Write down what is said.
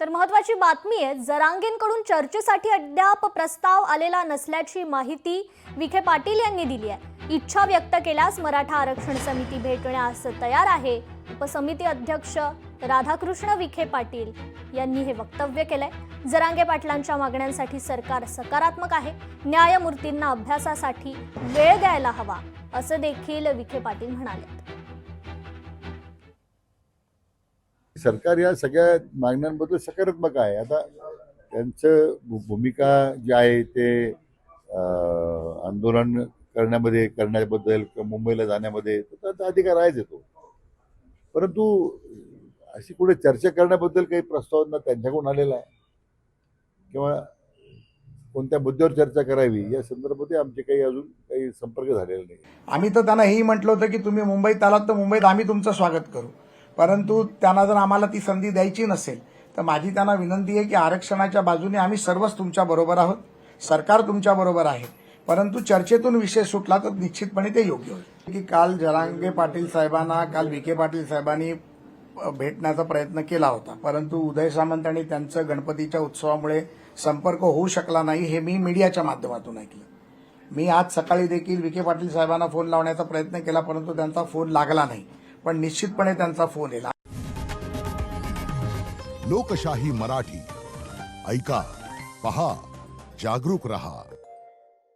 तर महत्त्वाची बातमी आहे, जरांगेंकडून चर्चेसाठी अद्याप प्रस्ताव आलेला नसल्याची माहिती विखे पाटील यांनी दिली आहे। इच्छा व्यक्त केल्यास मराठा आरक्षण समिती भेटण्यास तयार आहे। उपसमिती अध्यक्ष राधाकृष्ण विखे पाटील यांनी हे वक्तव्य केलंय। जरांगे पाटलांच्या मागण्यांसाठी सरकार सकारात्मक आहे, न्यायमूर्तींना अभ्यासासाठी वेळ द्यायला हवा असं देखील विखे पाटील म्हणाले। सरकार या सगळ्या मागण्यांबद्दल सकारात्मक आहे। आता त्यांचं भूमिका जी आहे ते आंदोलन करण्याबद्दल मुंबईला जाण्यामध्ये त्याचा अधिकार आहेच येतो, परंतु अशी कुठे चर्चा करण्याबद्दल काही प्रस्ताव ना त्यांच्याकडून आलेला आहे किंवा कोणत्या मुद्द्यावर चर्चा करावी या संदर्भात आमचे काही अजून काही संपर्क झालेला नाही। आम्ही तर त्यांना हेही म्हटलं होतं की तुम्ही मुंबईत आलात तर मुंबईत आम्ही तुमचं स्वागत करू, परंतु त्यांना जर आम्हाला ती संधी द्यायची नसेल तर माझी त्यांना विनंती आहे की आरक्षणाच्या बाजूने आम्ही सर्वच तुमच्या बरोबर आहोत, सरकार तुमच्या बरोबर आहे, परंतु चर्चेतून विषय सुटला तर निश्चितपणे ते योग्य होईल। की काल जरांगे पाटील साहेबांना काल विखे पाटील साहेबांनी भेटण्याचा प्रयत्न केला होता, परंतु उदय सामंत आणि त्यांचं गणपतीच्या उत्सवामुळे संपर्क होऊ शकला नाही हे मी मीडियाच्या माध्यमातून ऐकलं। मी आज सकाळी देखील विखे पाटील साहेबांना फोन लावण्याचा प्रयत्न केला, परंतु त्यांचा फोन लागला नाही, पण निश्चितपणे त्यांचा फोन येईल। लोकशाही मराठी ऐका, पहा, जागरूक रहा।